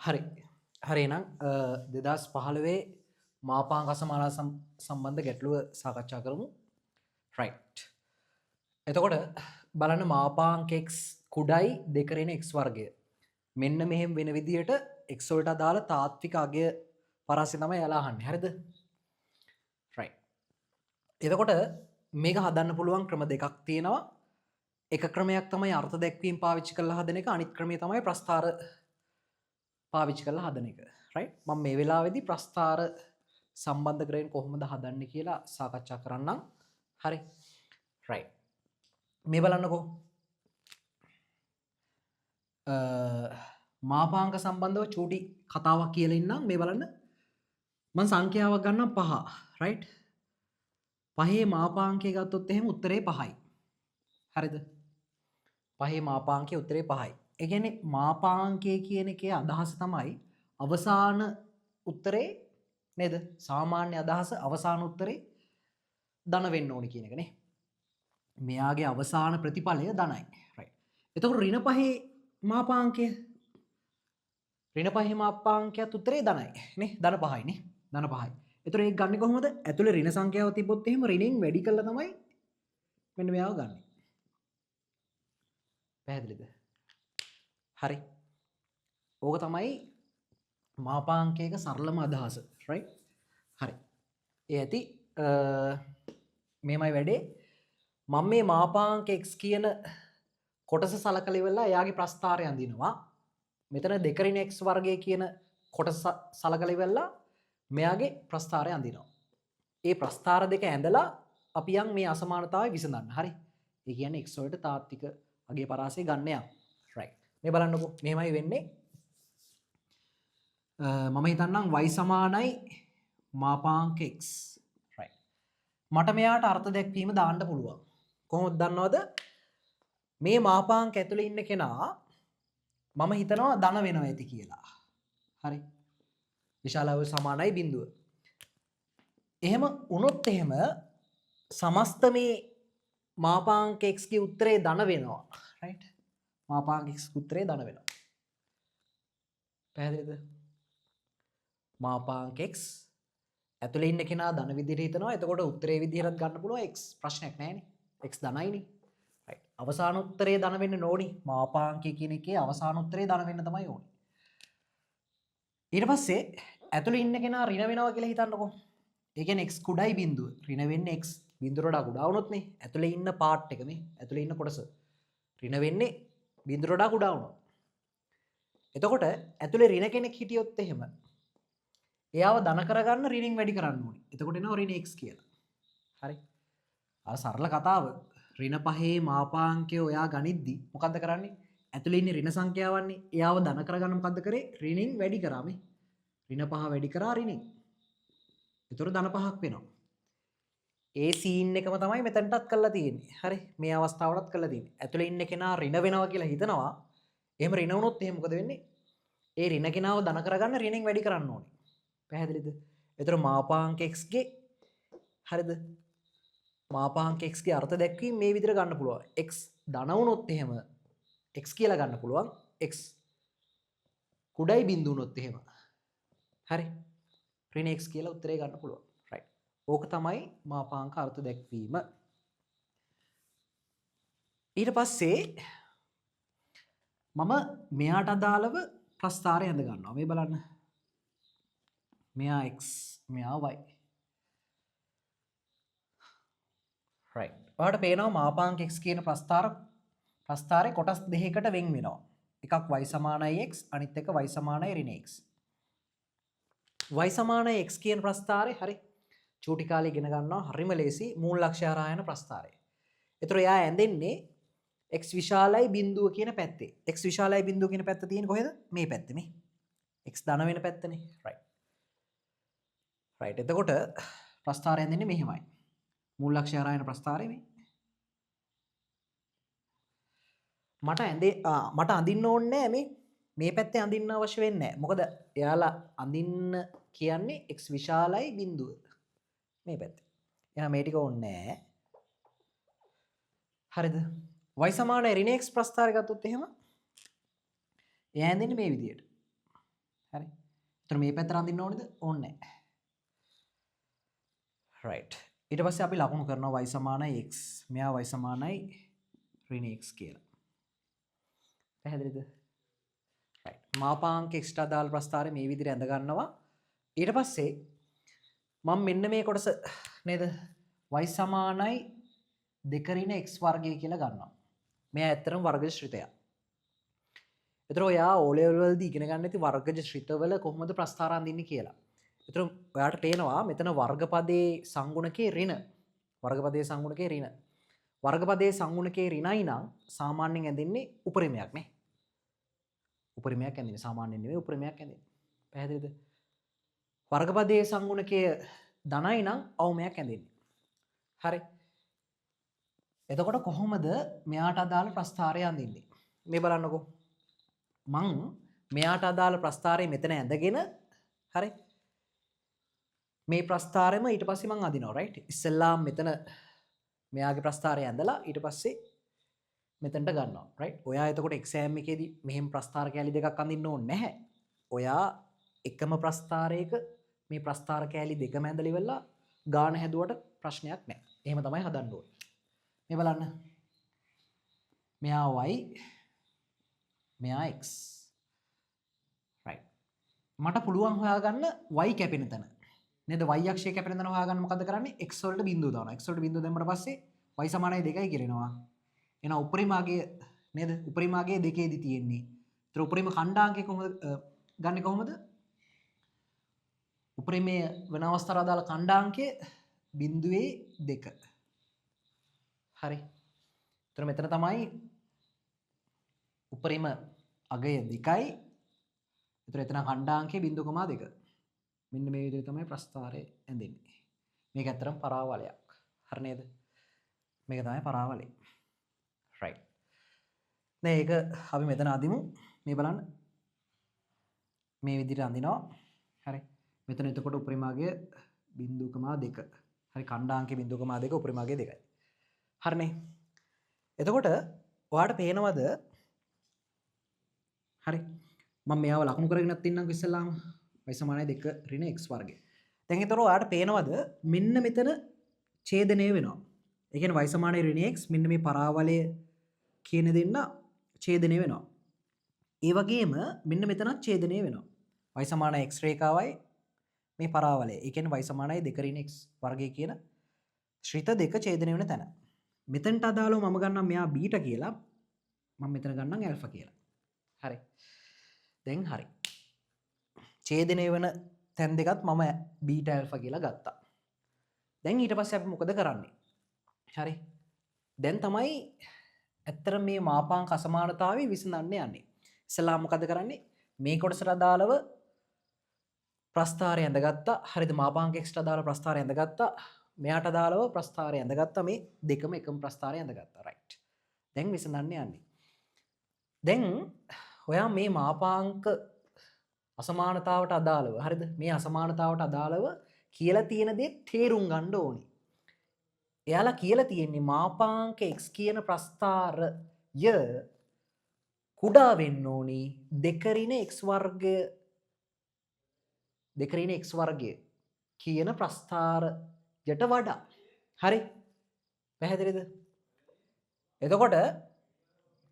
හරි හරි එහෙනම් 2015 මාපාංක අසමාන සම්බන්ධ ගැටලුව සාකච්ඡා කරමු. රයිට්. එතකොට බලන්න මාපාංක x කුඩයි 2 x වර්ගය. මෙන්න මෙහෙම වෙන විදිහට x වලට අදාළ තාත්වික අගය පරාසය තමයි එයාලා අහන්නේ. හරිද? රයිට්. එතකොට මේක හදන්න පුළුවන් ක්‍රම දෙකක් තියෙනවා. එක ක්‍රමයක් තමයි අර්ථ දැක්වීම පාවිච්චි කරලා හදන එක. අනිත් ක්‍රමය තමයි ප්‍රස්ථාර පාවිච්චි කරලා හදන එක. රයිට්. මම මේ වෙලාවේදී ප්‍රස්ථාර සම්බන්ධ කරගෙන කොහොමද හදන්නේ කියලා සාකච්ඡා කරන්නම්. හරි. රයිට්. මේ බලන්නකෝ. මාපාංක සම්බන්ධව චූටි කතාවක් කියලා ඉන්නම්. මේ බලන්න. මම සංඛ්‍යාවක් ගන්නම් 5. රයිට්. 5 මාපාංකය ගත්තොත් එහෙම උත්තරේ 5යි. හරිද? 5 මාපාංකයේ උත්තරේ 5යි. ඒ කියන්නේ මාපාංකය කියන එකේ අදහස තමයි අවසාන උත්තරේ නේද? සාමාන්‍ය අදහස අවසාන උත්තරේ ධන වෙන්න ඕනි කියන එක නේ. මෙයාගේ අවසාන ප්‍රතිඵලය ධනයි. රයිට්. එතකොට ඍණ 5 මාපාංකය ඍණ 5 මාපාංකයත් උත්තරේ ධනයි නේ. ධන 5යි නේ. ධන 5යි. එතකොට ඒක ගන්නේ කොහොමද? ඇතුලේ ඍණ සංඛ්‍යාව තිබ්බොත් එහෙම ඍණෙන් වැඩි කළා තමයි මෙන්න මෙයාව ගන්න. පැහැදිලිද? හරි. ඕක තමයි මාපාංකයක සරලම අදහස. රයිට්. හරි. ඒ ඇති මේමයි වැඩේ. මම මේ මාපාංක x කියන කොටස සලකලා ඉවරලා එයාගේ ප්‍රස්ථාරය අඳිනවා. මෙතන 2 x වර්ගය කියන කොටස සලකලා ඉවරලා මෙයාගේ ප්‍රස්ථාරය අඳිනවා. ඒ ප්‍රස්ථාර දෙක ඇඳලා අපි යන් මේ අසමානතාවය විසඳන්න. හරි. ඒ කියන්නේ x වලට තාත්වික අගේ පරාසය ගන්න යනවා. රයිට්. මේ බලන්නකෝ. මෙහෙමයි වෙන්නේ. මම හිතන්නම් y සමානයි මාපාංක x. රයිට්. මට මෙයාට අර්ථ දැක්වීම දාන්න පුළුවන්. කොහොමද දන්නවද? මේ මාපාංක ඇතුලේ ඉන්න කෙනා මම හිතනවා ධන වෙනවා ඇති කියලා. හරි. විශාලව සමානයි බිඳුව. එහෙම වුණොත් එහෙම සමස්ත මේ මාපාංක x ගේ උත්තරේ ධන වෙනවා. රයිට්. මාපාංක x උත්තරේ ධන වෙනවා. පැහැදිලිද? මාපාංක x ඇතුලේ ඉන්න කෙනා ධන විදිහට හිතනවා. එතකොට උත්තරේ විදිහට ගන්න පුළුවන් x. ප්‍රශ්නයක් නැහැනේ. x ධනයිනේ. රයිට්. අවසාන උත්තරේ ධන වෙන්න ඕනි. මාපාංකය කියන එකේ අවසාන උත්තරේ ධන වෙන්න තමයි ඕනි. ඊට පස්සේ ඇතුලේ ඉන්න කෙනා ඍණ වෙනවා කියලා හිතන්නකෝ. ඒ කියන්නේ x කුඩයි බිඳුව. ඍණ වෙන්නේ x බිඳුවට වඩා කුඩා වුණොත් නේ. ඇතුලේ ඉන්න පාර්ට් එක මේ. ඇතුලේ ඉන්න කොටස. ඍණ වෙන්නේ බිඳුවට වඩා කුඩා වුණොත්. එතකොට ඇතුලේ ඍණ කෙනෙක් හිටියොත් එහෙම එයාව ධන කරගන්න ඍණෙන් වැඩි කරන්න ඕනේ. එතකොට එනවා ඍණ x කියලා. හරි. අර සරල කතාව. ඍණ 5 මාපාංකය ඔයා ගනිද්දි මොකද්ද කරන්නේ? ඇතුලේ ඉන්නේ ඍණ සංඛ්‍යාවන්නේ. එයාව ධන කරගන්න මොකද්ද කරේ? ඍණෙන් වැඩි කරා මේ. ඍණ 5 වැඩි කරා ඍණෙන්. එතකොට ධන 5ක් වෙනවා. ඒ සීන් එකම තමයි මෙතනටත් කරලා තියෙන්නේ. හරි. මේ අවස්ථාවටත් කරලා තියෙන්නේ. ඇතුලේ ඉන්න කෙනා ඍණ වෙනවා කියලා හිතනවා. එහෙම ඍණ වුණොත් එහෙම මොකද වෙන්නේ? ඒ ඍණ කෙනාව ධන කරගන්න ඍණෙන් වැඩි කරන්න ඕනේ. පැහැදිලිද? ඒතර මාපාංක x ගේ හරිද? මාපාංක x ගේ අර්ථ දැක්වීම මේ විදිහට ගන්න පුළුවන්. x ධන වුණොත් එහෙම x කියලා ගන්න පුළුවන්. x කුඩයි බිඳු වුණොත් එහෙම. හරි. ඍණ x කියලා උත්තරේ ගන්න පුළුවන්. රයිට්. ඕක තමයි මාපාංක අර්ථ දැක්වීම. ඊට පස්සේ මම මෙයාට අදාළව ප්‍රස්ථාරය ඇඳ ගන්නවා. මේ බලන්න. මෙයා x මෙයා y. right. ඔයාලට පේනවා මාපාංක x කියන ප්‍රස්ථාරේ කොටස් දෙකකට වෙන් වෙනවා. එකක් y සමානයි x අනිත් එක y සමානයි ඍණ x. y සමානයි x කියන ප්‍රස්ථාරේ හරි. චූටි කාලේ ඉගෙන ගන්නවා හරිම ලේසි මූල ලක්ෂ්‍ය හරහා යන ප්‍රස්ථාරය. ඒතර එයා ඇඳෙන්නේ x විශාලයි බිඳුව කියන පැත්තේ. x විශාලයි බිඳුව කියන පැත්ත තියෙන්නේ කොහෙද? මේ පැත්තේ මේ. x ධන වෙන පැත්තනේ. right. right. එතකොට ප්‍රස්ථාරය ඇඳෙන්නේ මෙහෙමයි. මූල ලක්ෂ්‍ය හරහා යන ප්‍රස්ථාරය මේ. මට අඳින්න ඕනේ නැහැ මේ පැත්තේ අඳින්න අවශ්‍ය වෙන්නේ නැහැ. මොකද එයාලා අඳින්න කියන්නේ x විශාලයි බිඳුව. මේ පැත්තේ. එහෙනම් මේ ටික ඕනේ නැහැ. හරිද? y සමානයි ඍණ x ප්‍රස්ථාරය ගත්තොත් එහෙම එයා ඇඳෙන්නේ මේ විදියට. හරි. එතන මේ පැත්තට අඳින්න ඕනේද? ඕනේ නැහැ. right. ඊට පස්සේ අපි ලකුණු කරනවා y සමානයි x. මෙයා y සමානයි ඍණ x කියලා. පැහැදිලිද? right. මාපාංක x ට අදාළ ප්‍රස්ථාරය මේ විදිහට ඇඳ ගන්නවා. ඊට පස්සේ මම මෙන්න මේ කොටස නේද y සමානයි 2 ඍණ x වර්ගය කියලා ගන්නවා. මෙයා ඇත්තටම වර්ගජ ශ්‍රිතයක්. ඒතර ඔයා O level වලදී ඉගෙන ගන්න ඇති වර්ගජ ශ්‍රිතවල කොහොමද ප්‍රස්ථාර අඳින්නේ කියලා. ඒතර ඔයාට පේනවා මෙතන වර්ගපදයේ සංගුණකේ ඍණ. වර්ගපදයේ සංගුණකේ ඍණ. වර්ගපදයේ සංගුණකේ ඍණයි නම් සාමාන්‍යයෙන් ඇඳින්නේ උපරිමයක් නේ. උපරිමයක් ඇඳින්නේ සාමාන්‍යයෙන් නෙවෙයි උපරිමයක් ඇඳින්නේ. පැහැදිලිද? වර්ගපදයේ සංගුණකයේ ධනයි නම් අවමයක් ඇඳින්නේ. හරි. එතකොට කොහොමද මෙයාට අදාළ ප්‍රස්ථාරය අඳින්නේ? මේ බලන්නකෝ. මං මෙයාට අදාළ ප්‍රස්ථාරය මෙතන ඇඳගෙන හරි. මේ ප්‍රස්ථාරෙම ඊට පස්සේ මං අඳිනවා right. ඉස්සෙල්ලාම මෙතන මෙයාගේ ප්‍රස්ථාරය ඇඳලා ඊට පස්සේ මෙතනට ගන්නවා right. ඔයා එතකොට එක්සෑම් එකේදී මෙහෙම ප්‍රස්ථාර කැලි දෙකක් අඳින්න ඕනේ නැහැ. ඔයා එකම ප්‍රස්ථාරයක මේ ප්‍රස්ථාර කැලි දෙකම ඇඳලා ඉවරලා ගාන හැදුවට ප්‍රශ්නයක් නැහැ. එහෙම තමයි හදන්න ඕනේ. මේ බලන්න. මෙයා y මෙයා x. right. මට පුළුවන් හොයාගන්න y කැපෙන තැන. නේද? y අක්ෂය කැපෙන තැන හොයාගන්න මොකද කරන්නේ? x වලට බිංදුව දානවා. x වලට බිංදුව දැම්මට පස්සේ y සමානයි 2යි කියනවා. එහෙනම් උපරිමාගේ නේද? උපරිමාගේ දෙකේදී තියෙන්නේ. ඒතර උපරිම ඛණ්ඩාංකය කොහොමද ගන්නෙ කොහොමද? උපරිමයේ වෙන අවස්ථාවට අදාළ ඛණ්ඩාංකය 0.2. හරි. එතන මෙතන තමයි උපරිම අගය 2යි. එතන එතන ඛණ්ඩාංකය 0.2. මෙන්න මේ විදිහට තමයි ප්‍රස්ථාරය ඇඳෙන්නේ. මේක ඇත්තටම පරාවලයක්. හරි නේද? මේක තමයි පරාවලය. right. දැන් ඒක අපි මෙතන අදිමු. මේ බලන්න. මේ විදිහට අඳිනවා. හරි. මෙතන එතකොට උපරිමාගය 0.2. හරි ඛණ්ඩාංකය 0.2 උපරිමාගය 2යි. හරිනේ. එතකොට ඔයාලට පේනවද? හරි. මම මෙයාව ලකුණු කරගෙනත් ඉන්නම්කො ඉස්සෙල්ලාම. y සමානයි 2 ඍණ x වර්ගය. දැන් ඒතර ඔයාලට පේනවද මෙන්න මෙතන ඡේදනය වෙනවා. ඒ කියන්නේ y සමානයි ඍණ x මෙන්න මේ පරාවලය කියන දෙන්න ඡේදනය වෙනවා. ඒ වගේම මෙන්න මෙතනත් ඡේදනය වෙනවා. y සමානයි x රේඛාවයි මේ පරාවලය. ඒ කියන්නේ y සමානයි 2 ඍණ x වර්ගය කියන ශ්‍රිත දෙක ඡේදනය වෙන තැන. මෙතනට අදාළව මම ගන්නම් මෙයා බීටා කියලා. මම මෙතන ගන්නම් ඇල්ෆා කියලා. හරි. දැන් හරි. ඡේදනය වෙන තැන් දෙකත් මම බීටා ඇල්ෆා කියලා ගත්තා. දැන් ඊට පස්සේ අපි මොකද කරන්නේ? හරි. දැන් තමයි ඇත්තට මේ මාපාංක අසමානතාවය විසඳන්න යන්නේ. ඉස්සලා මොකද කරන්නේ? මේ කොටසට අදාළව ප්‍රස්ථාරය ඇඳගත්තා. හරිද? මාපාංක x ට අදාළ ප්‍රස්ථාරය ඇඳගත්තා. මෙයාට අදාළව ප්‍රස්ථාරය ඇඳගත්තා. මේ දෙකම එකම ප්‍රස්ථාරය ඇඳගත්තා. right. දැන් විසඳන්න යන්නේ. දැන් ඔයා මේ මාපාංක අසමානතාවට අදාළව හරිද? මේ අසමානතාවට අදාළව කියලා තියෙන දේ තේරුම් ගන්න ඕනේ. එයාලා කියලා තියෙන්නේ මාපාංක x කියන ප්‍රස්ථාරය කුඩා වෙන්න ඕනි 2 ඍණ x වර්ගය 2 ඍණ x වර්ගය කියන ප්‍රස්ථාරයට වඩා. හරි? පැහැදිලිද? එතකොට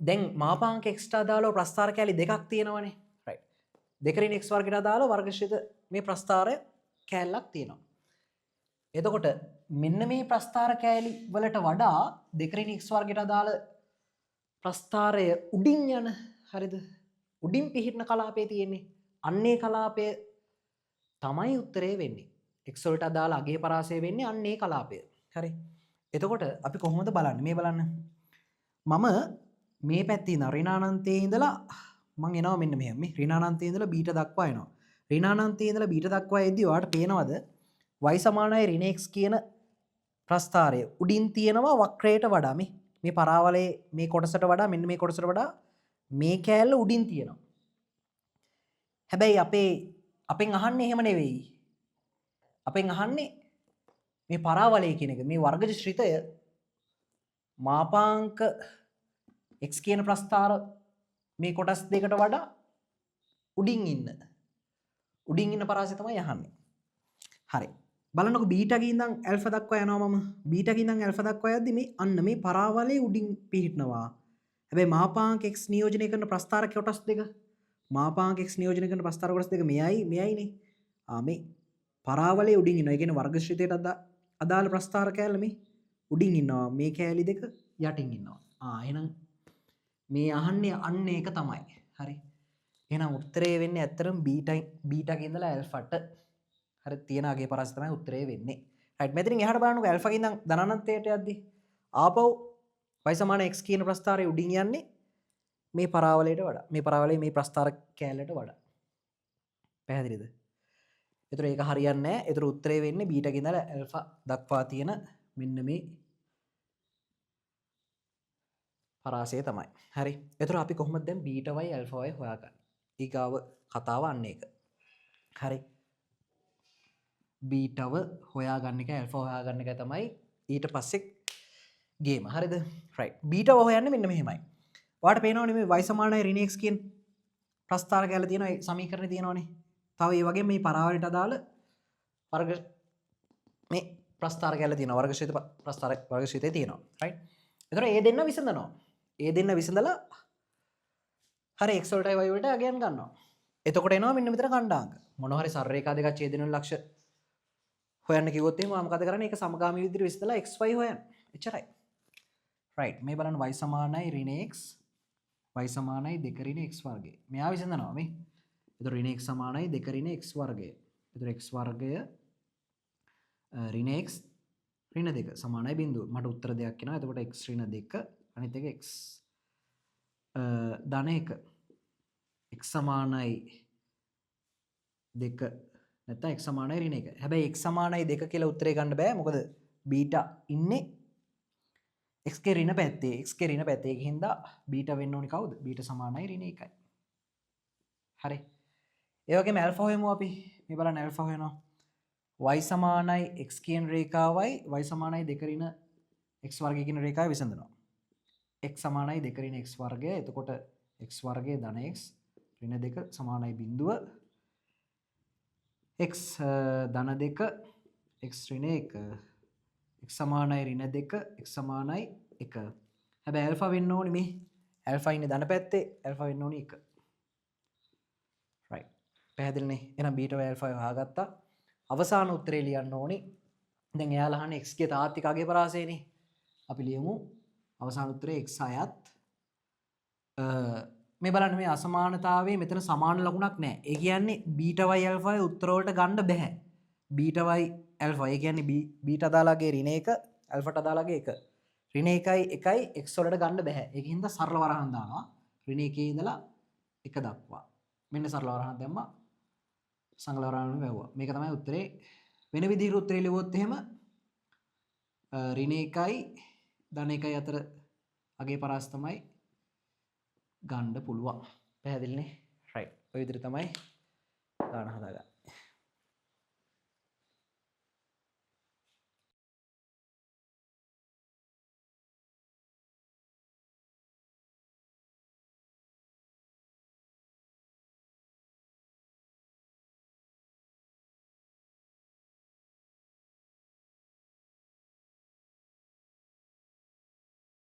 දැන් මාපාංක x ට අදාළව ප්‍රස්ථාර කැලි දෙකක් තියෙනවනේ. right. 2 ඍණ x වර්ගයට අදාළව වර්ගශීත මේ ප්‍රස්ථාරය කැලලක් තියෙනවා. එතකොට මෙන්න මේ ප්‍රස්ථාර කැලි වලට වඩා 2 ඍණ x වර්ගයට අදාළ ප්‍රස්ථාරය උඩින් යන හරිද? උඩින් පිහිටන කලාපයේ තියෙන්නේ. අන්නේ කලාපය තමයි උත්තරේ වෙන්නේ. x වලට අදාළ අගේ පරාසය වෙන්නේ අන්නේ කලාපය. හරි. එතකොට අපි කොහොමද බලන්නේ? මේ බලන්න. මම මේ පැත්තේ ඉඳලා ඍණානන්තයේ ඉඳලා මම එනවා මෙන්න මෙහෙම. මේ ඍණානන්තයේ ඉඳලා බීට දක්වා එනවා. ඍණානන්තයේ ඉඳලා බීට දක්වා එද්දී ඔයාලට පේනවද y සමානයි ඍණ x කියන ප්‍රස්ථාරය උඩින් තියෙනවා වක්‍රයට වඩා මේ පරාවලයේ මේ කොටසට වඩා මෙන්න මේ කොටසට වඩා මේ කෑල්ල උඩින් තියෙනවා. හැබැයි අපෙන් අහන්නේ එහෙම නෙවෙයි. අපෙන් අහන්නේ මේ පරාවලය කියන එක. මේ වර්ගජ ශ්‍රිතය මාපාංක x කියන ප්‍රස්ථාර මේ කොටස් දෙකට වඩා උඩින් ඉන්න. උඩින් ඉන්න පරාසය තමයි අහන්නේ. හරි. බලන්නකො බීටා ගේ ඉඳන් ඇල්ෆා දක්වා යනවා මම. බීටා ගේ ඉඳන් ඇල්ෆා දක්වා යද්දි මේ අන්න මේ පරාවලේ උඩින් පිහිටනවා. හැබැයි මාපාංක x නියෝජනය කරන ප්‍රස්ථාරක කොටස් දෙක මාපාංක x නියෝජනය කරන ප්‍රස්ථාරක කොටස් දෙක මෙයයිනේ. මේ පරාවලේ උඩින් ඉන්නවා. ඒ කියන්නේ වර්ගශ්‍රිතයට අදාළ ප්‍රස්ථාරක කෑල්ල මේ උඩින් ඉන්නවා. මේ කෑලි දෙක යටින් ඉන්නවා. එහෙනම් මේ අහන්නේ අන්න ඒක තමයි. හරි. එහෙනම් උත්තරේ වෙන්නේ ඇත්තටම බීටා ගේ ඉඳලා ඇල්ෆාට හරි තියෙන අගේ පරාසය තමයි උත්තරේ වෙන්නේ. රයිට්. මෙතනින් එහාට බලන්නකො ඇල්ෆා ගේ ඉඳන් ධනානන්තයට යද්දි ආපහු y සමාන x කියන ප්‍රස්ථාරය උඩින් යන්නේ මේ පරාවලයට වඩා. මේ පරාවලේ මේ ප්‍රස්ථාර කෑල්ලට වඩා. පැහැදිලිද? ඒතර ඒක හරියන්නේ නැහැ. ඒතර උත්තරේ වෙන්නේ බීටා ගේ ඉඳලා ඇල්ෆා දක්වා තියෙන මෙන්න මේ පරාසය තමයි. හරි. ඒතර අපි කොහොමද දැන් බීටා y ඇල්ෆා y හොයාගන්නේ? ඊගාව කතාව අන්න ඒක. හරි. බීටව හොයාගන්න එක ඇල්ෆා හොයාගන්න එක තමයි ඊට පස්සේ ගේම. හරිද? රයිට්. බීටව හොයන්නේ මෙන්න මෙහෙමයි. ඔයාලට පේනවනේ මේ y සමානයි ඍණ x කියන ප්‍රස්ථාර කැල තියෙනවා. ඒ සමීකරණේ තියෙනවනේ. තව ඒ වගේ මේ පරාවලට අදාළ වර්ග මේ ප්‍රස්ථාර කැල තියෙනවා. වර්ගශ්‍රිත ප්‍රස්ථාර වර්ගශ්‍රිතේ තියෙනවා. රයිට්. ඒතර ඒ දෙන්න විසඳනවා. ඒ දෙන්න විසඳලා හරි x වලටයි y වලට අගයන් ගන්නවා. එතකොට එනවා මෙන්න මෙතන ඛණ්ඩාංක. මොනවා හරි සරලරේඛා දෙකක් ඡේදන වල ලක්ෂ හොයන්න කිව්වොත් එහෙම මම මොකද කරන්නේ? ඒක සමගාමී විදිහට විසඳලා xy හොයන්න. එච්චරයි. රයිට්. මේ බලන්න y සමානයි ඍණ x y සමානයි 2 ඍණ x වර්ගය. මෙයා විසඳනවා මේ. එතකොට ඍණ x සමානයි 2 ඍණ x වර්ගය. එතකොට x වර්ගය ඍණ x ඍණ 2 සමානයි බිඳුව. මට උත්තර දෙයක් එනවා. එතකොට x ඍණ 2 අනිත් එක x ධන 1. x සමානයි 2 නැත්නම් x සමානයි ඍණ 1. හැබැයි x සමානයි 2 කියලා උත්තරේ ගන්න බෑ. මොකද බීටා ඉන්නේ x ගේ ඍණ පැත්තේ. x ගේ ඍණ පැත්තේ. ඒකින් හින්දා බීටා වෙන්න ඕනි කවුද? බීටා සමානයි ඍණ 1යි. හරි. ඒ වගේම ඇල්ෆා හොයමු අපි. මේ බලන්න ඇල්ෆා හොයනවා. y සමානයි x කියන රේඛාවයි y සමානයි 2 ඍණ x වර්ගය කියන රේඛාව විසඳනවා. x සමානයි 2 ඍණ x වර්ගය. එතකොට x වර්ගය ධන x ඍණ 2 සමානයි බිඳුව x ධන 2 x ඍණ 1 x සමානයි ඍණ 2 x සමානයි 1. හැබැයි ඇල්ෆා වෙන්න ඕනි මේ. ඇල්ෆා ඉන්නේ ධන පැත්තේ. ඇල්ෆා වෙන්න ඕනි 1. රයිට්. පැහැදිලිනේ. එහෙනම් බීටා y ඇල්ෆා හොයාගත්තා. අවසාන උත්තරේ ලියන්න ඕනි. දැන් එයාලා අහන්නේ x ගේ තාත්වික අගේ පරාසයනේ. අපි ලියමු අවසාන උත්තරේ x අයත් මේ බලන්න මේ අසමානතාවයේ මෙතන සමාන ලකුණක් නැහැ. ඒ කියන්නේ බීටා y ඇල්ෆා උත්තර වලට ගන්න බෑ. බීටා y ඇල්ෆා ඒ කියන්නේ බීටා අදාළගේ ඍණ 1 ඇල්ෆාට අදාළගේ 1. ඍණ 1යි 1යි x වලට ගන්න බෑ. ඒකින් හින්දා සරල වරහන් දානවා. ඍණ 1 ඉඳලා 1 දක්වා. මෙන්න සරල වරහන් දැම්මා. සංගල වරහන් වැවුවා. මේක තමයි උත්තරේ. වෙන විදිහට උත්තරේ ලියුවොත් එහෙම ඍණ 1යි ධන 1යි අතර අගේ පරාස තමයි ගන්න පුළුවන්. පැහැදිලිනේ? රයිට්. ඔය විදිහට තමයි ගන්න හදාගන්නේ.